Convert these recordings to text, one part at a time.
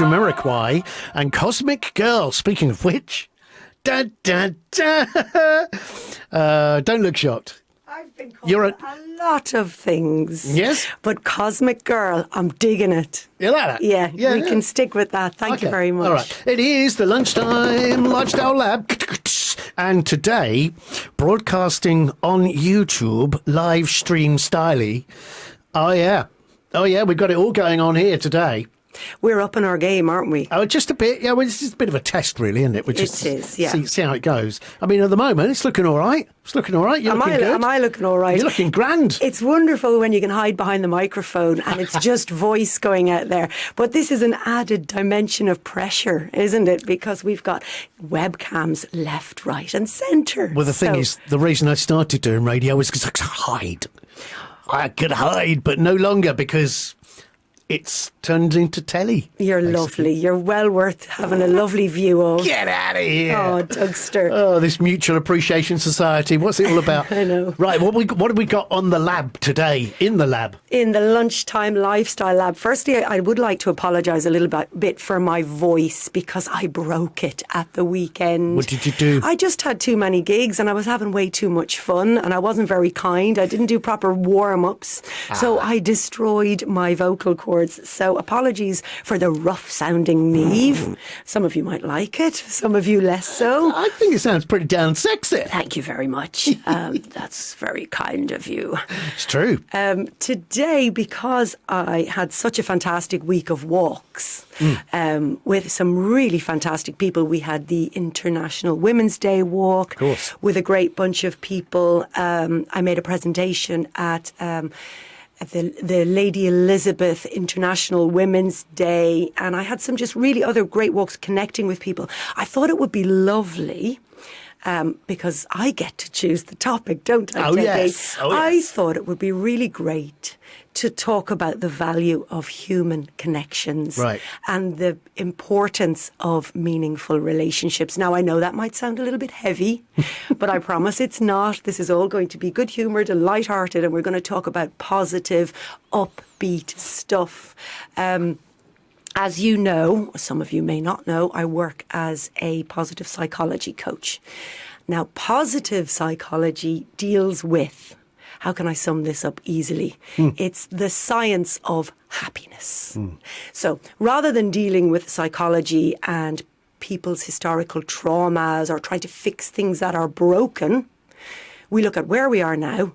Jamiroquai and Cosmic Girl. Speaking of which, da da da. Don't look shocked. I've been called a lot of things. Yes? But Cosmic Girl, I'm digging it. You like that? Yeah, we can stick with that. Thank you very much. All right. It is the Lunchtime Lifestyle Lab. And today, broadcasting on YouTube, live stream styley. Oh, yeah, we've got it all going on here today. We're up in our game, aren't we? Oh, just a bit. Yeah, well, it's just a bit of a test, really, isn't it? It is, yeah. See how it goes. I mean, at the moment, it's looking all right. You're looking good. Am I looking all right? You're looking grand. It's wonderful when you can hide behind the microphone and it's just voice going out there. But this is an added dimension of pressure, isn't it? Because we've got webcams left, right and centre. Well, the thing is, the reason I started doing radio is because I could hide. I could hide, but no longer because it's turned into telly. You're basically lovely. You're well worth having a lovely view of. Get out of here. Oh, Dougster. Oh, this Mutual Appreciation Society. What's it all about? I know. Right, what have we got on the lab today, in the lab? In the Lunchtime Lifestyle Lab. Firstly, I would like to apologise a little bit for my voice because I broke it at the weekend. What did you do? I just had too many gigs and I was having way too much fun and I wasn't very kind. I didn't do proper warm-ups. So I destroyed my vocal cords. So apologies for the rough-sounding Neve. Some of you might like it, some of you less so. I think it sounds pretty damn sexy. Thank you very much. That's very kind of you. It's true. Today, because I had such a fantastic week of walks with some really fantastic people, we had the International Women's Day walk with a great bunch of people. I made a presentation at the Lady Elizabeth International Women's Day, and I had some just really other great walks connecting with people. I thought it would be lovely, because I get to choose the topic, don't I? Oh, yes. I thought it would be really great to talk about the value of human connections and the importance of meaningful relationships. Now, I know that might sound a little bit heavy, but I promise it's not. This is all going to be good-humoured and light-hearted, and we're going to talk about positive, upbeat stuff. As you know, some of you may not know, I work as a positive psychology coach. Now, positive psychology deals with, how can I sum this up easily? It's the science of happiness. So rather than dealing with psychology and people's historical traumas or trying to fix things that are broken, we look at where we are now.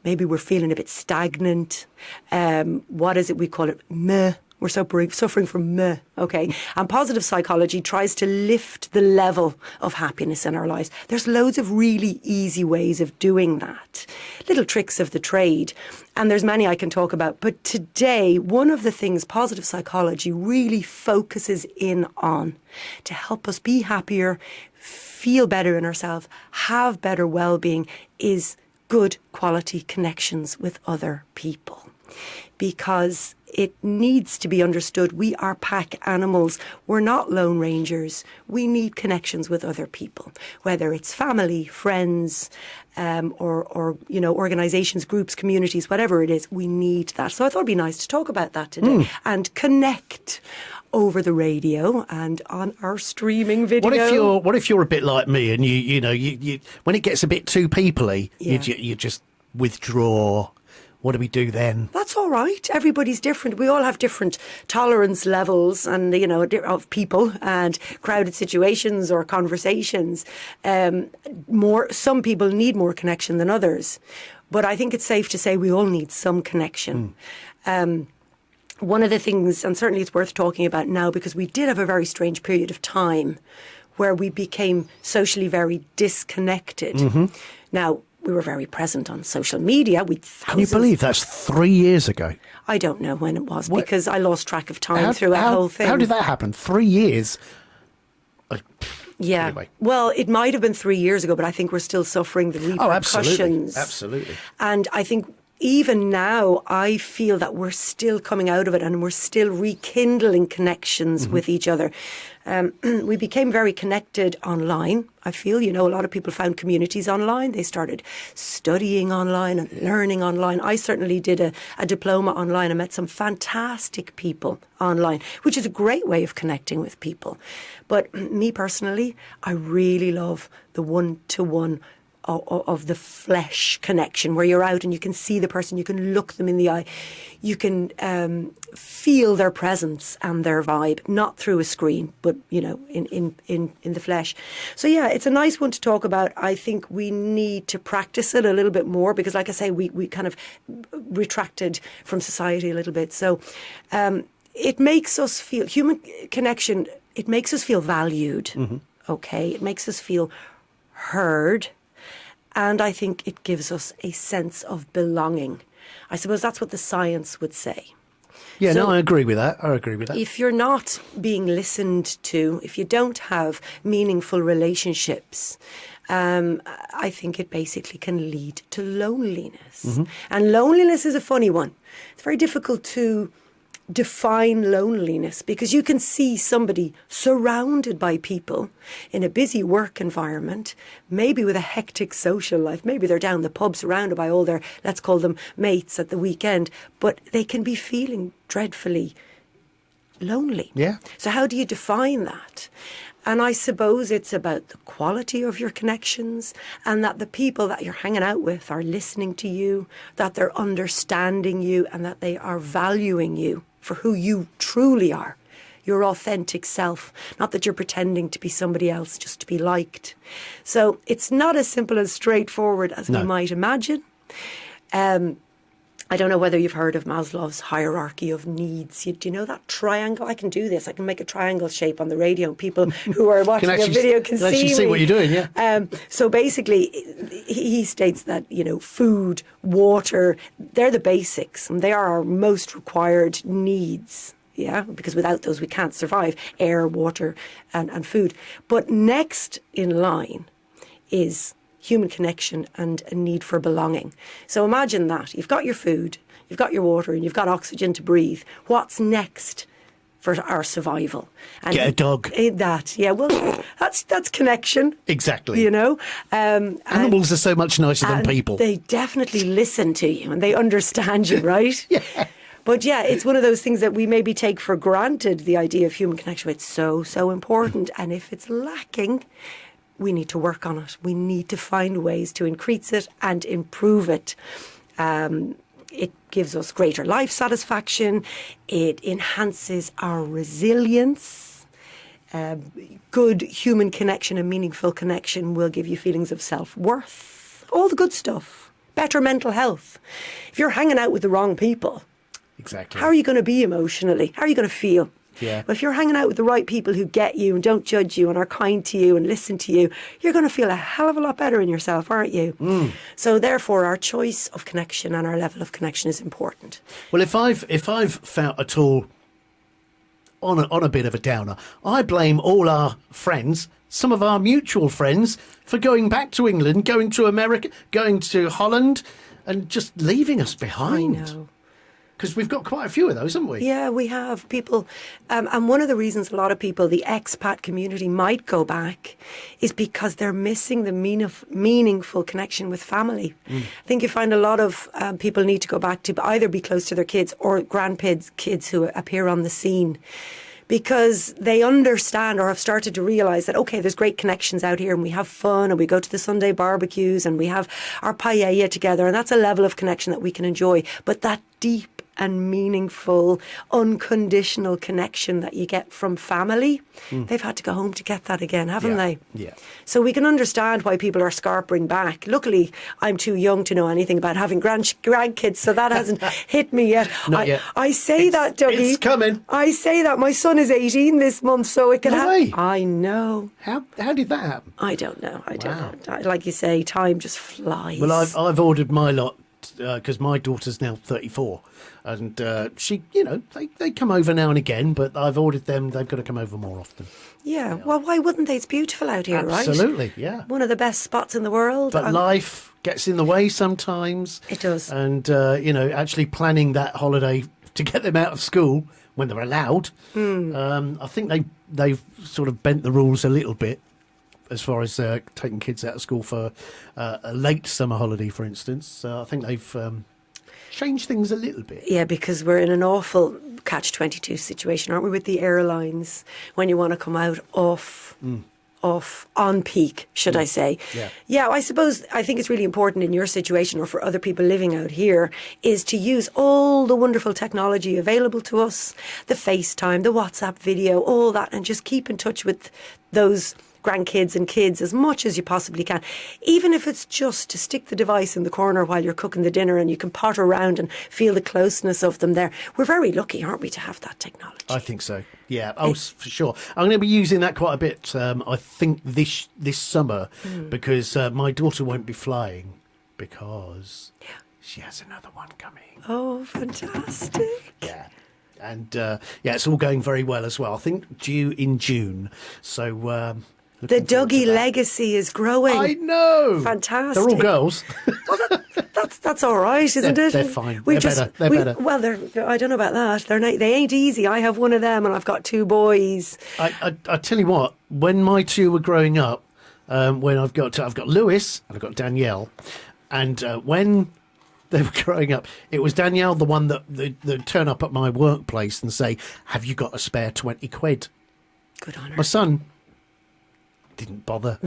Maybe we're feeling a bit stagnant. What is it? We call it meh. We're suffering from meh, okay? And positive psychology tries to lift the level of happiness in our lives. There's loads of really easy ways of doing that. Little tricks of the trade. And there's many I can talk about. But today, one of the things positive psychology really focuses in on to help us be happier, feel better in ourselves, have better well-being is good quality connections with other people. Because it needs to be understood we are pack animals. We're not lone rangers. We need connections with other people, whether it's family, friends, or organisations, groups, communities, whatever it is. We need that. So I thought it'd be nice to talk about that today and connect over the radio and on our streaming video. What if you're a bit like me and you when it gets a bit too peoply, you just withdraw? What do we do then? That's all right. Everybody's different. We all have different tolerance levels and, of people and crowded situations or conversations. Some people need more connection than others. But I think it's safe to say we all need some connection. One of the things, and certainly it's worth talking about now, because we did have a very strange period of time where we became socially very disconnected. Now, we were very present on social media. Can you believe that's 3 years ago? I don't know when it was because I lost track of time through that whole thing. How did that happen? 3 years? Yeah. Anyway. Well, it might have been 3 years ago, but I think we're still suffering the repercussions. Absolutely. And I think even now, I feel that we're still coming out of it and we're still rekindling connections with each other. We became very connected online. I feel, a lot of people found communities online. They started studying online and learning online. I certainly did a diploma online and met some fantastic people online, which is a great way of connecting with people. But me personally, I really love the one-to-one of the flesh connection, where you're out and you can see the person, you can look them in the eye, you can feel their presence and their vibe, not through a screen, but in the flesh. So yeah, it's a nice one to talk about. I think we need to practice it a little bit more because, like I say, we kind of retracted from society a little bit. So it makes us feel human connection. It makes us feel valued. Okay, it makes us feel heard. And I think it gives us a sense of belonging. I suppose that's what the science would say. Yeah, So I agree with that. if you're not being listened to, if you don't have meaningful relationships, I think it basically can lead to loneliness. And loneliness is a funny one. It's very difficult to define loneliness because you can see somebody surrounded by people in a busy work environment, maybe with a hectic social life. Maybe they're down the pub surrounded by all their, let's call them mates at the weekend, but they can be feeling dreadfully lonely. Yeah. So how do you define that? And I suppose it's about the quality of your connections and that the people that you're hanging out with are listening to you, that they're understanding you and that they are valuing you for who you truly are, your authentic self, not that you're pretending to be somebody else just to be liked. So it's not as simple as straightforward as we might imagine. I don't know whether you've heard of Maslow's hierarchy of needs. Do you know that triangle? I can do this. I can make a triangle shape on the radio. People who are watching a video can see what you're doing, yeah. So basically, he states that, food, water, they're the basics. And they are our most required needs. Yeah, because without those, we can't survive. Air, water, and food. But next in line is human connection and a need for belonging. So imagine that. You've got your food, you've got your water, and you've got oxygen to breathe. What's next for our survival? And get a dog. That's connection. Exactly. Animals are so much nicer than people. They definitely listen to you and they understand you, right? Yeah. But yeah, it's one of those things that we maybe take for granted, the idea of human connection. It's so, so important. And if it's lacking, we need to work on it. We need to find ways to increase it and improve it. It gives us greater life satisfaction. It enhances our resilience. Good human connection and meaningful connection will give you feelings of self-worth. All the good stuff. Better mental health. If you're hanging out with the wrong people, exactly, how are you going to be emotionally? How are you going to feel? Yeah. But if you're hanging out with the right people who get you and don't judge you and are kind to you and listen to you, you're going to feel a hell of a lot better in yourself, aren't you? So therefore, our choice of connection and our level of connection is important. Well, if I've felt at all on a bit of a downer, I blame all our friends, some of our mutual friends, for going back to England, going to America, going to Holland, and just leaving us behind. I know. Because we've got quite a few of those, haven't we? Yeah, we have people. And one of the reasons a lot of people, the expat community, might go back is because they're missing the meaningful connection with family. I think you find a lot of people need to go back to either be close to their kids or kids who appear on the scene, because they understand or have started to realise that, okay, there's great connections out here and we have fun and we go to the Sunday barbecues and we have our paella together, and that's a level of connection that we can enjoy. But that deep and meaningful, unconditional connection that you get from family, they've had to go home to get that again, haven't they? Yeah. So we can understand why people are scarpering back. Luckily, I'm too young to know anything about having grandkids, so that hasn't hit me yet. Not yet. I say that, Dougie. It's coming. I say that. My son is 18 this month, so it can happen. way. I know. How did that happen? I don't know. I don't know. Like you say, time just flies. Well, I've ordered my lot because my daughter's now 34, and she, they come over now and again, but I've ordered them. They've got to come over more often. Yeah, well, why wouldn't they? It's beautiful out here, right? Absolutely, yeah. One of the best spots in the world. But life gets in the way sometimes. It does. And, actually planning that holiday to get them out of school when they're allowed, I think they've sort of bent the rules a little bit as far as taking kids out of school for a late summer holiday, for instance. So I think they've changed things a little bit. Yeah, because we're in an awful catch-22 situation, aren't we, with the airlines, when you want to come out off on peak, should I say. Yeah, I think it's really important in your situation or for other people living out here is to use all the wonderful technology available to us, the FaceTime, the WhatsApp video, all that, and just keep in touch with those grandkids and kids as much as you possibly can, even if it's just to stick the device in the corner while you're cooking the dinner and you can potter around and feel the closeness of them there. We're very lucky, aren't we, to have that technology? I think so. Yeah, for sure. I'm going to be using that quite a bit, I think, this summer, because my daughter won't be flying because she has another one coming. Oh, fantastic. Yeah. And, it's all going very well as well. I think due in June. So... the Dougie legacy is growing. I know. Fantastic. They're all girls. Well, that's all right, isn't it? They're fine. They're better. Well, I don't know about that. They ain't easy. I have one of them, and I've got two boys. I tell you what. When my two were growing up, when I've got Lewis and I've got Danielle, and when they were growing up, it was Danielle, the one that turn up at my workplace and say, "Have you got a spare 20 quid?" Good on her. My son didn't bother.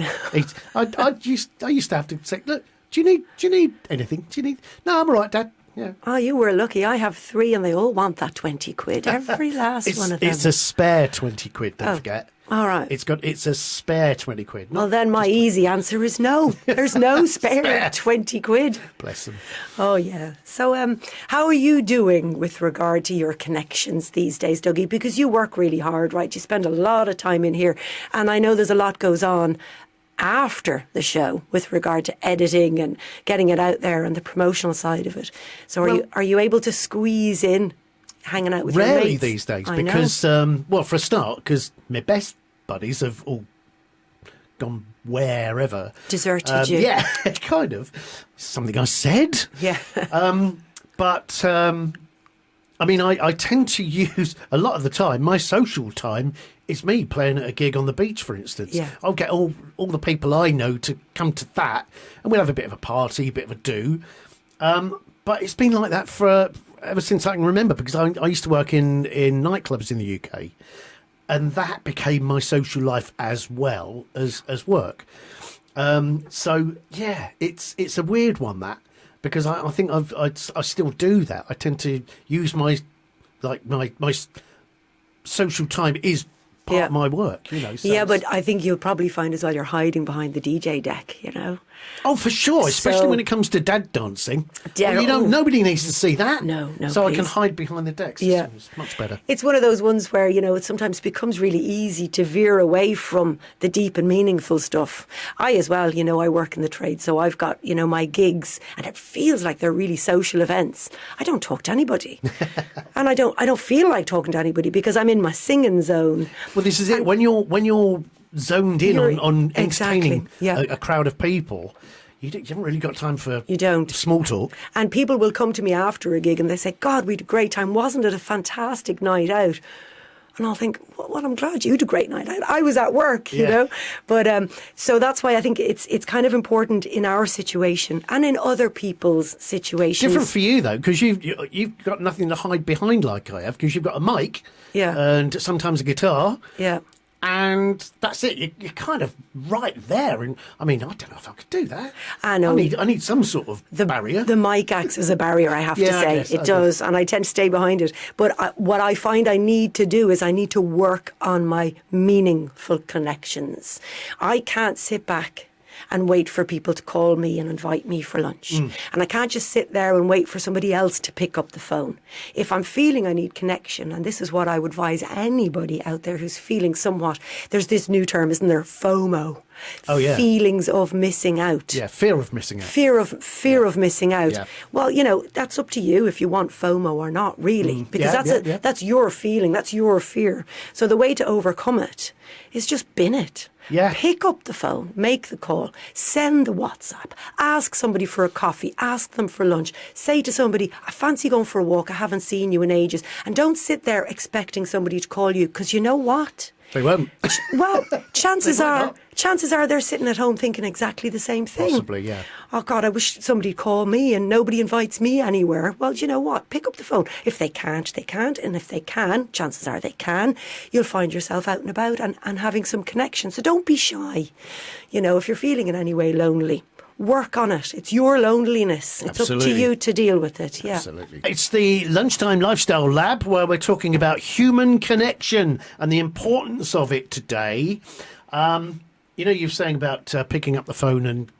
I used to have to say, "Look, do you need anything? Do you need?" "No, I'm all right, Dad." Yeah. Oh, you were lucky. I have 3 and they all want that 20 quid. Every last one of them. It's a spare 20 quid, don't forget. All right. It's a spare 20 quid. Well, then my easy answer is no. There's no spare 20 quid. Bless them. Oh, yeah. So how are you doing with regard to your connections these days, Dougie? Because you work really hard, right? You spend a lot of time in here. And I know there's a lot goes on after the show with regard to editing and getting it out there and the promotional side of it. So are you able to squeeze in hanging out with your mates? Rarely these days, because, for a start, because my best buddies have all gone wherever. Deserted you. Yeah, kind of. Something I said. Yeah. But I tend to use, a lot of the time, my social time is me playing at a gig on the beach, for instance. Yeah. I'll get all the people I know to come to that, and we'll have a bit of a party, a bit of a do. But it's been like that ever since I can remember, because I used to work in nightclubs in the UK, and that became my social life as well as work. So yeah, it's a weird one, that, because I think I still do that. I tend to use my social time is part of my work, So yeah, but I think you'll probably find as well you're hiding behind the DJ deck, Oh, for sure, especially when it comes to dad dancing. Nobody needs to see that. No, so please. I can hide behind the decks. Yeah. It's much better. It's one of those ones where, it sometimes becomes really easy to veer away from the deep and meaningful stuff. I as well, I work in the trade, so I've got, my gigs, and it feels like they're really social events. I don't talk to anybody. And I don't feel like talking to anybody because I'm in my singing zone. Well, this is it. When you're zoned in on entertaining a crowd of people, you haven't really got time for small talk. And people will come to me after a gig and they say, "God, we had a great time. Wasn't it a fantastic night out?" And I'll think, well, I'm glad you had a great night out. I was at work, But so that's why I think it's kind of important in our situation and in other people's situations. Different for you, though, because you've got nothing to hide behind like I have, because you've got a mic and sometimes a guitar. Yeah. And that's it. You're kind of right there. And I don't know if I could do that. I know. I need some sort of barrier. The mic acts as a barrier, I have to say. It does. And I tend to stay behind it. But what I find I need to do is I need to work on my meaningful connections. I can't sit back and wait for people to call me and invite me for lunch. And I can't just sit there and wait for somebody else to pick up the phone. If I'm feeling I need connection, and this is what I would advise anybody out there who's feeling somewhat, there's this new term, isn't there? FOMO. Oh, yeah. Feelings of missing out. Yeah, fear of missing out. Fear of missing out. Yeah. Well, that's up to you if you want FOMO or not, really, because that's your feeling, that's your fear. So the way to overcome it is just bin it. Yeah. Pick up the phone, make the call, send the WhatsApp, ask somebody for a coffee, ask them for lunch, say to somebody, I fancy going for a walk, I haven't seen you in ages. And don't sit there expecting somebody to call you, because you know what? They won't. Well, chances are they're sitting at home thinking exactly the same thing. Possibly, yeah. Oh, God, I wish somebody'd call me and nobody invites me anywhere. Well, you know what? Pick up the phone. If they can't, they can't. And if they can, chances are they can, you'll find yourself out and about and having some connection. So don't be shy. If you're feeling in any way lonely, work on it. It's your loneliness. It's Absolutely. up to you to deal with it. Yeah. Absolutely. It's the Lunchtime Lifestyle Lab, where we're talking about human connection and the importance of it today. You're saying about picking up the phone and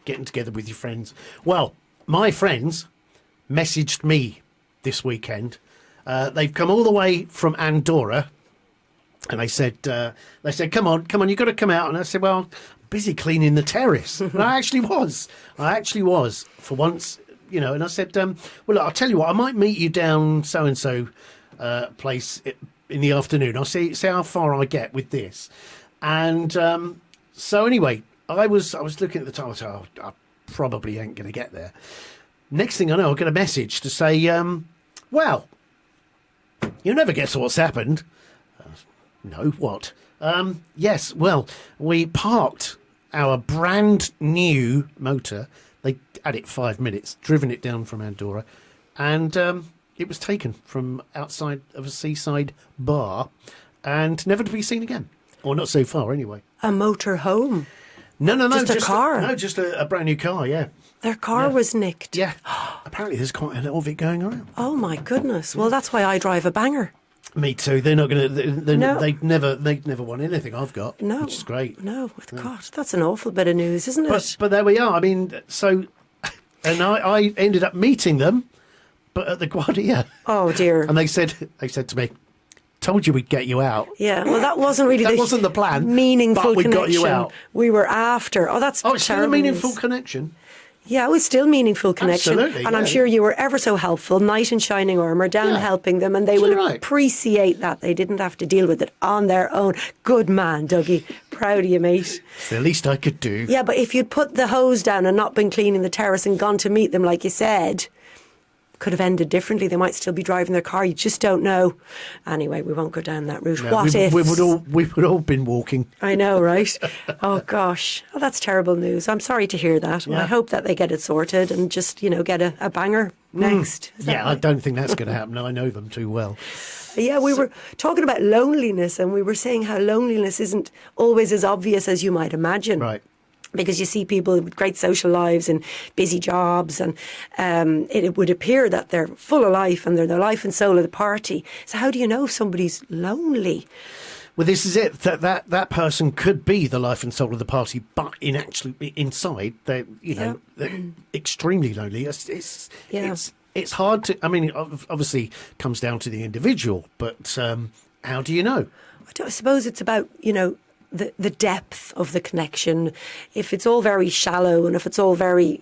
getting together with your friends. Well, my friends messaged me this weekend. They've come all the way from Andorra, and they said, come on, you've got to come out. And I said, well, busy cleaning the terrace. And I actually was for once, and I said, well, look, I'll tell you what, I might meet you down so-and-so place in the afternoon. I'll see how far I get with this. And so anyway, I was looking at the time. I said, I probably ain't going to get there. Next thing I know, I'll get a message to say, well, you'll never guess what's happened. No, what? Yes, well, we parked our brand new motor. They had it 5 minutes, driven it down from Andorra, and it was taken from outside of a seaside bar and never to be seen again. Or not so far, anyway. A motor home? No. Just a car? Just a brand new car, yeah. Their car was nicked? Yeah. Apparently there's quite a lot of it going around. Oh, my goodness. Well, that's why I drive a banger. Me too. They're not going to. No. They'd never want anything I've got. No, which is great. No, God, that's an awful bit of news, isn't it? But there we are. I mean, so, and I ended up meeting them, but at the Guardia. Oh dear. And they said to me, "Told you we'd get you out." Yeah. Well, that wasn't really wasn't the plan. Meaningful but we connection. got you out. We were after. Oh, that's it's still a terrible meaningful news. connection. Yeah, it was still meaningful connection. Absolutely, and I'm sure you were ever so helpful, knight in shining armour, down helping them, and they will appreciate that. They didn't have to deal with it on their own. Good man, Dougie. Proud of you, mate. It's the least I could do. Yeah, but if you'd put the hose down and not been cleaning the terrace and gone to meet them, like you said, could have ended differently. They might still be driving their car. You just don't know. Anyway, we won't go down that route. No, What if? We would all been walking. I know, right? Oh, gosh. Oh, that's terrible news. I'm sorry to hear that. Yeah. I hope that they get it sorted and just, get a banger next. Yeah, I don't think that's going to happen. I know them too well. Yeah, we were talking about loneliness, and we were saying how loneliness isn't always as obvious as you might imagine. Right. Because you see people with great social lives and busy jobs, and it would appear that they're full of life and they're the life and soul of the party. So how do you know if somebody's lonely? Well, this is it. That person could be the life and soul of the party, but inside they're they're extremely lonely. It's hard to. I mean, obviously, comes down to the individual, but how do you know? I suppose it's about the depth of the connection. If it's all very shallow and if it's all very,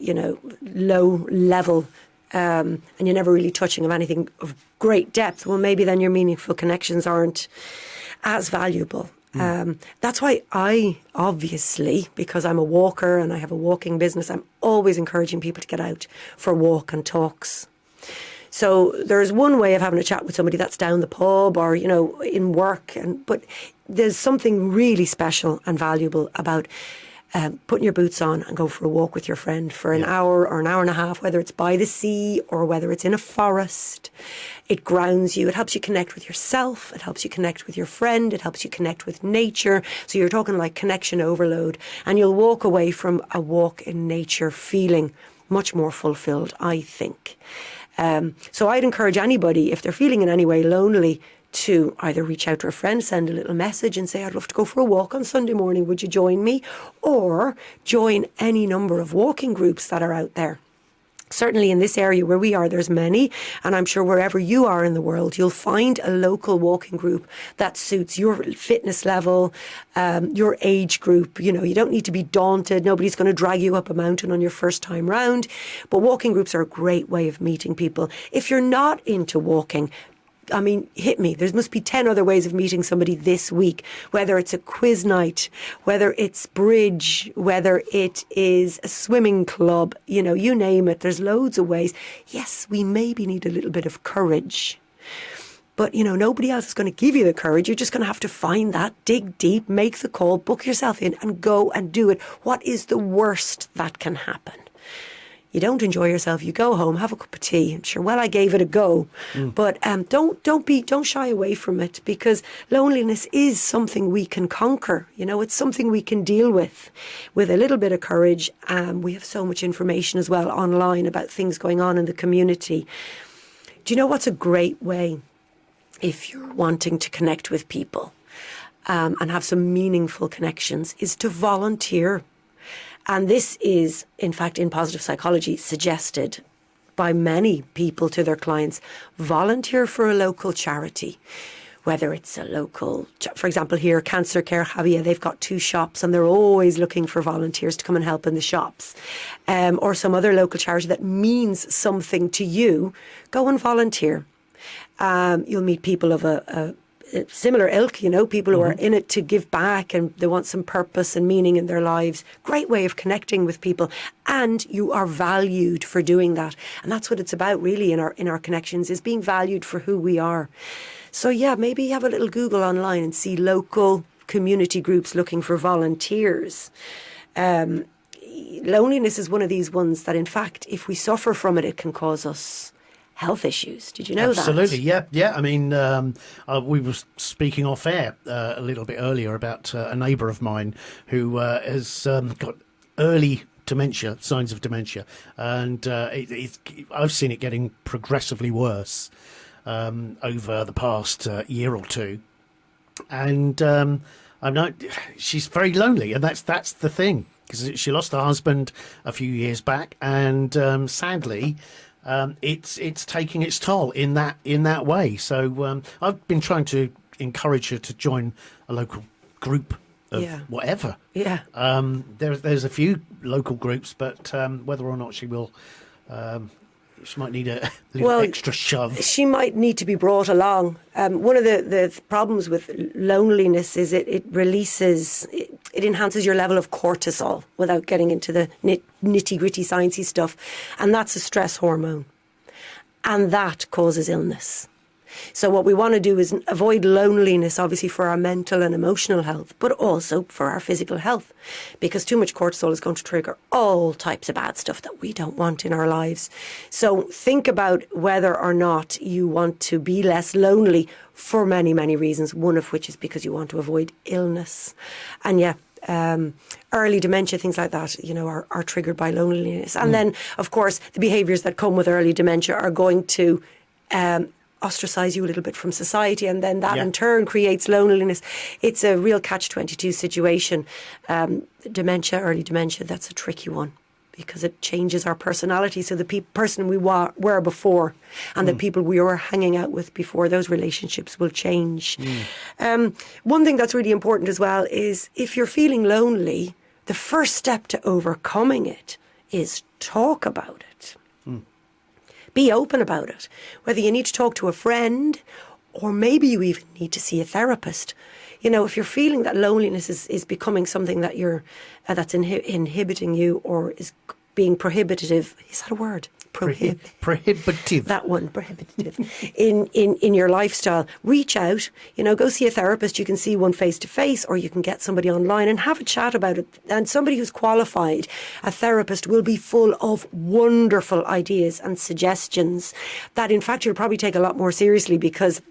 low level, and you're never really touching of anything of great depth, well, maybe then your meaningful connections aren't as valuable. That's why I, obviously, because I'm a walker and I have a walking business, I'm always encouraging people to get out for walk and talks. So there's one way of having a chat with somebody that's down the pub or, in work, but there's something really special and valuable about putting your boots on and go for a walk with your friend for an hour or an hour and a half, whether it's by the sea or whether it's in a forest. It grounds you. It helps you connect with yourself. It helps you connect with your friend. It helps you connect with nature. So you're talking like connection overload, and you'll walk away from a walk in nature feeling much more fulfilled, I think. So I'd encourage anybody, if they're feeling in any way lonely, to either reach out to a friend, send a little message and say, I'd love to go for a walk on Sunday morning, would you join me? Or join any number of walking groups that are out there. Certainly in this area where we are, there's many, and I'm sure wherever you are in the world, you'll find a local walking group that suits your fitness level, your age group. You know, you don't need to be daunted. Nobody's going to drag you up a mountain on your first time round. But walking groups are a great way of meeting people. If you're not into walking, I mean, hit me. There must be 10 other ways of meeting somebody this week, whether it's a quiz night, whether it's bridge, whether it is a swimming club, you know, you name it. There's loads of ways. Yes, we maybe need a little bit of courage. But, you know, nobody else is going to give you the courage. You're just going to have to find that, dig deep, make the call, book yourself in and go and do it. What is the worst that can happen? You don't enjoy yourself, you go home, have a cup of tea, and sure, well, I gave it a go. But don't shy away from it, because loneliness is something we can conquer. You know, it's something we can deal with a little bit of courage. We have so much information as well online about things going on in the community. Do you know what's a great way if you're wanting to connect with people and have some meaningful connections is to volunteer. And this is, in fact, in positive psychology, suggested by many people to their clients. Volunteer for a local charity, whether it's a local, for example, here, Cancer Care Javier, they've got 2 shops and they're always looking for volunteers to come and help in the shops. Or some other local charity that means something to you, go and volunteer. You'll meet people of a similar ilk, you know, people who are in it to give back and they want some purpose and meaning in their lives. Great way of connecting with people, and you are valued for doing that. And that's what it's about really in our connections, is being valued for who we are. So yeah, maybe have a little Google online and see local community groups looking for volunteers. Loneliness is one of these ones that, in fact, if we suffer from it, it can cause us health issues. Did you know that? Absolutely, yeah. I mean, we were speaking off air a little bit earlier about a neighbour of mine who has got early dementia, signs of dementia, and I've seen it getting progressively worse over the past year or two, and I'm not. She's very lonely, and that's the thing, because she lost her husband a few years back, and sadly. It's taking its toll in that way. So I've been trying to encourage her to join a local group of whatever. Yeah. There's a few local groups, but whether or not she will, she might need a little extra shove. She might need to be brought along. One of the problems with loneliness is it releases, it enhances your level of cortisol without getting into the nitty-gritty sciencey stuff. And that's a stress hormone. And that causes illness. So what we want to do is avoid loneliness, obviously, for our mental and emotional health, but also for our physical health, because too much cortisol is going to trigger all types of bad stuff that we don't want in our lives. So think about whether or not you want to be less lonely for many, many reasons, one of which is because you want to avoid illness. And early dementia, things like that, you know, are triggered by loneliness. And then, of course, the behaviours that come with early dementia are going to ostracize you a little bit from society, and then that in turn creates loneliness. It's a real catch-22 situation. Early dementia, that's a tricky one, because it changes our personality. So the person we were before and the people we were hanging out with before, those relationships will change. One thing that's really important as well is, if you're feeling lonely, the first step to overcoming it is talk about it. Be open about it. Whether you need to talk to a friend, or maybe you even need to see a therapist. You know, if you're feeling that loneliness is becoming something that that's inhibiting you, or is being prohibitive, is that a word? Prohibitive. That one, prohibitive. in your lifestyle, reach out, you know, go see a therapist. You can see one face to face, or you can get somebody online and have a chat about it. And somebody who's qualified, a therapist, will be full of wonderful ideas and suggestions that, in fact, you'll probably take a lot more seriously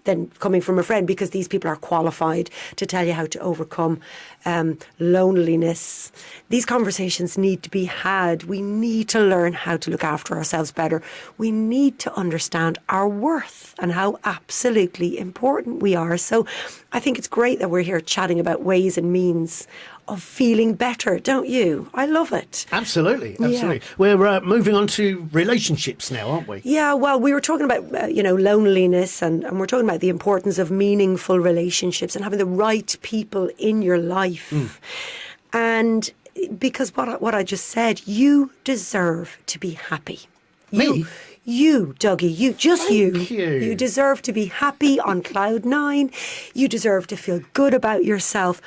than coming from a friend, because these people are qualified to tell you how to overcome loneliness. These conversations need to be had. We need to learn how to look after ourselves. ourselves better, we need to understand our worth and how absolutely important we are. So I think it's great that we're here chatting about ways and means of feeling better, don't you? I love it. Absolutely. Yeah. We're moving on to relationships now, aren't we? Yeah, well, we were talking about, loneliness and we're talking about the importance of meaningful relationships and having the right people in your life. And because what I just said, you deserve to be happy. Me? You, Dougie, you Thank you. You deserve to be happy on cloud nine. You deserve to feel good about yourself.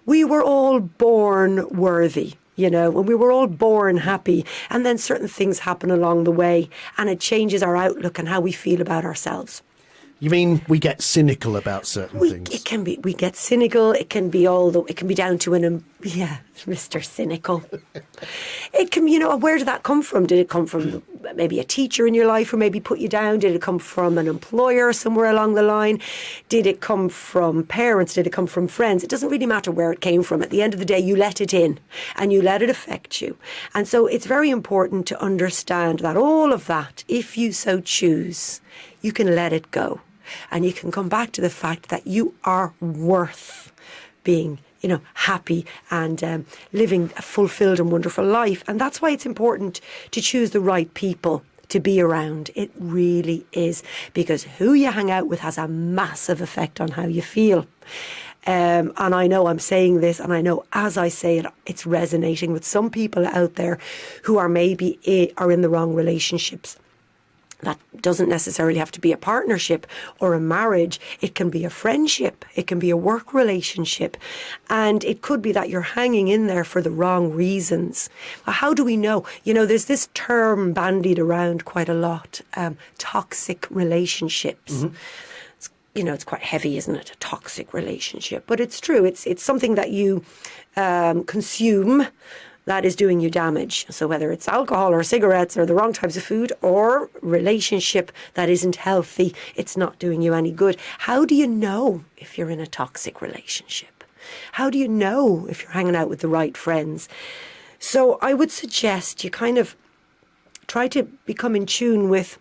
We were all born worthy, and we were all born happy. And then certain things happen along the way and it changes our outlook and how we feel about ourselves. You mean we get cynical about certain things? It can be. We get cynical. It can be it can be down to Mr. Cynical. It can, where did that come from? Did it come from maybe a teacher in your life who maybe put you down? Did it come from an employer somewhere along the line? Did it come from parents? Did it come from friends? It doesn't really matter where it came from. At the end of the day, you let it in and you let it affect you. And so it's very important to understand that all of that, if you so choose, you can let it go. And you can come back to the fact that you are worth being, happy and living a fulfilled and wonderful life. And that's why it's important to choose the right people to be around. It really is. Because who you hang out with has a massive effect on how you feel. And I know I'm saying this, and I know as I say it, it's resonating with some people out there who are maybe are in the wrong relationships. That doesn't necessarily have to be a partnership or a marriage. It can be a friendship. It can be a work relationship. And it could be that you're hanging in there for the wrong reasons. How do we know? There's this term bandied around quite a lot, toxic relationships. Mm-hmm. It's quite heavy, isn't it? A toxic relationship. But it's true. It's something that you consume that is doing you damage. So whether it's alcohol or cigarettes or the wrong types of food or relationship that isn't healthy, it's not doing you any good. How do you know if you're in a toxic relationship? How do you know if you're hanging out with the right friends? So I would suggest you kind of try to become in tune with,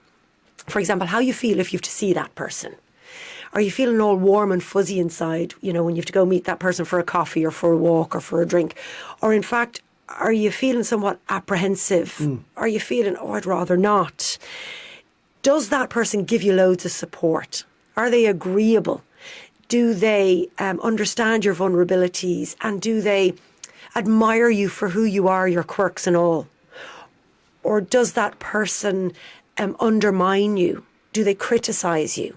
for example, how you feel if you have to see that person. Are you feeling all warm and fuzzy inside, when you have to go meet that person for a coffee or for a walk or for a drink? Or in fact, are you feeling somewhat apprehensive? Are you feeling, I'd rather not? Does that person give you loads of support? Are they agreeable? Do they understand your vulnerabilities? And do they admire you for who you are, your quirks and all? Or does that person undermine you? Do they criticize you?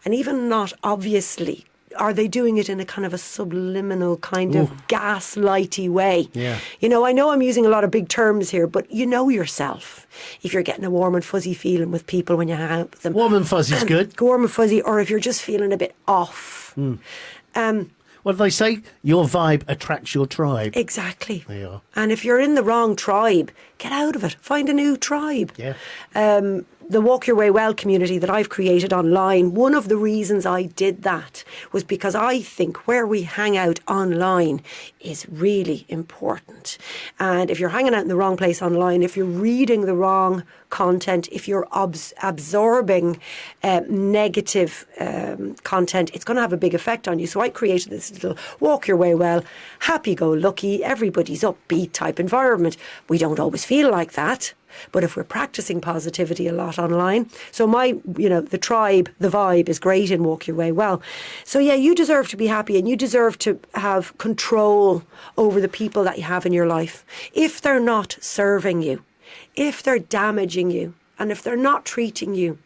And even not obviously, are they doing it in a kind of a subliminal kind of gaslighty way? Yeah. I know I'm using a lot of big terms here, but you know yourself. If you're getting a warm and fuzzy feeling with people when you hang out with them. Warm and fuzzy's good. Warm and fuzzy, or if you're just feeling a bit off. What do they say? Your vibe attracts your tribe. Exactly. They are. And if you're in the wrong tribe, get out of it. Find a new tribe. Yeah. The Walk Your Way Well community that I've created online, one of the reasons I did that was because I think where we hang out online is really important. And if you're hanging out in the wrong place online, if you're reading the wrong content, if you're absorbing negative content, it's going to have a big effect on you. So I created this little Walk Your Way Well, happy-go-lucky, everybody's upbeat type environment. We don't always feel like that. But if we're practicing positivity a lot online, so the tribe, the vibe is great in Walk Your Way Well. So yeah, you deserve to be happy and you deserve to have control over the people that you have in your life. If they're not serving you, if they're damaging you, and if they're not treating you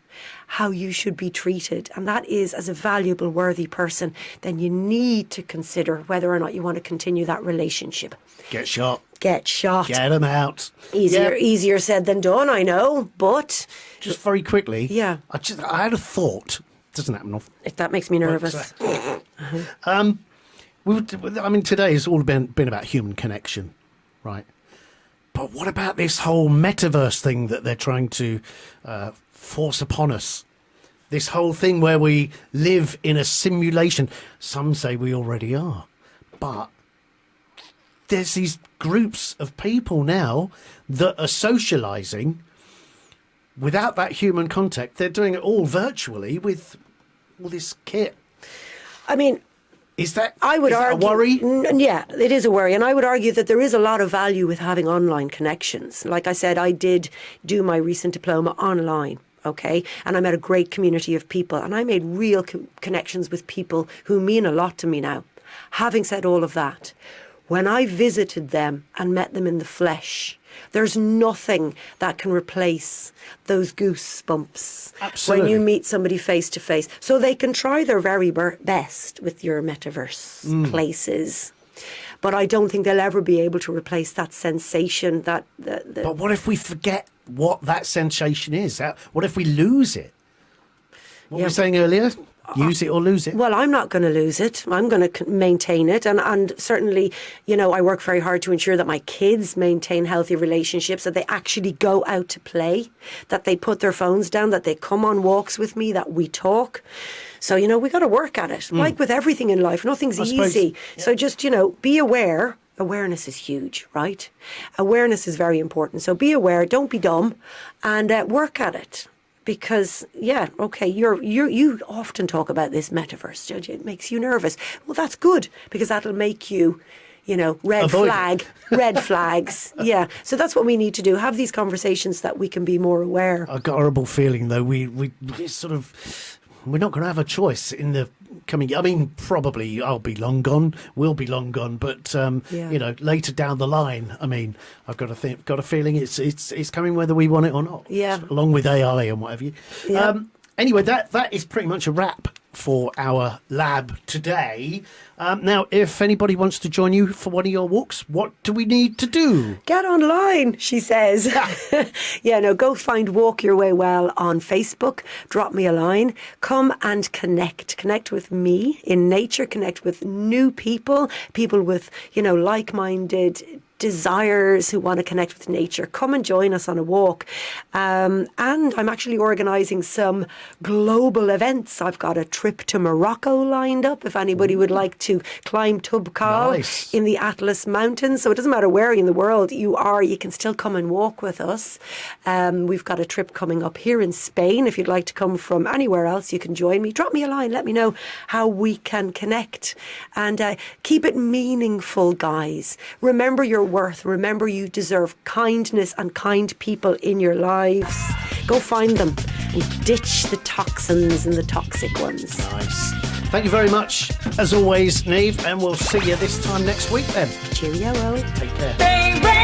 how you should be treated, and that is as a valuable, worthy person, then you need to consider whether or not you want to continue that relationship. Get shot. Get shot. Get them out. Easier said than done, I know, but... Just very quickly. Yeah. I had a thought. Doesn't happen often. If that makes me nervous. Today has all been about human connection, right? But what about this whole metaverse thing that they're trying to force upon us? This whole thing where we live in a simulation. Some say we already are. But there's these groups of people now that are socializing without that human contact, they're doing it all virtually with all this kit. I mean, is that argue, a worry? Yeah, it is a worry. And I would argue that there is a lot of value with having online connections. Like I said, I did do my recent diploma online. Okay. And I met a great community of people, and I made real connections with people who mean a lot to me now. Having said all of that, when I visited them and met them in the flesh, there's nothing that can replace those goosebumps. Absolutely. When you meet somebody face to face. So they can try their very best with your metaverse places. But I don't think they'll ever be able to replace that sensation. But what if we forget what that sensation is? What if we lose it? What were we saying earlier? Use it or lose it? Well, I'm not going to lose it. I'm going to maintain it. And certainly, I work very hard to ensure that my kids maintain healthy relationships, that they actually go out to play, that they put their phones down, that they come on walks with me, that we talk. So, we got to work at it. Like with everything in life, nothing's easy. Yeah. So just, be aware. Awareness is huge, right? Awareness is very important. So be aware, don't be dumb, and work at it. Because, you often talk about this metaverse, Judge. It makes you nervous. Well, that's good, because that'll make you, red flags. Yeah. So that's what we need to do. Have these conversations that we can be more aware. I've got a horrible feeling, though. We're not going to have a choice in the coming. I mean, probably I'll be long gone. We'll be long gone. But later down the line, I mean, I've got a feeling it's coming whether we want it or not. Yeah. Along with AI and whatever you. Yeah. Anyway, that is pretty much a wrap for our lab today. Now, if anybody wants to join you for one of your walks, what do we need to do? Get online, she says. Go find Walk Your Way Well on Facebook. Drop me a line. Come and connect. Connect with me in nature. Connect with new people with, like-minded desires who want to connect with nature. Come and join us on a walk. And I'm actually organising some global events. I've got a trip to Morocco lined up if anybody would like to climb Tubkal in the Atlas Mountains. So it doesn't matter where in the world you are, you can still come and walk with us. We've got a trip coming up here in Spain. If you'd like to come from anywhere else, you can join me. Drop me a line. Let me know how we can connect. And keep it meaningful, guys. Remember your worth. Remember you deserve kindness and kind people in your lives. Go find them and ditch the toxins and the toxic ones. Nice. Thank you very much, as always, Niamh, and we'll see you this time next week then. Cheerio. Take care. BayRadio.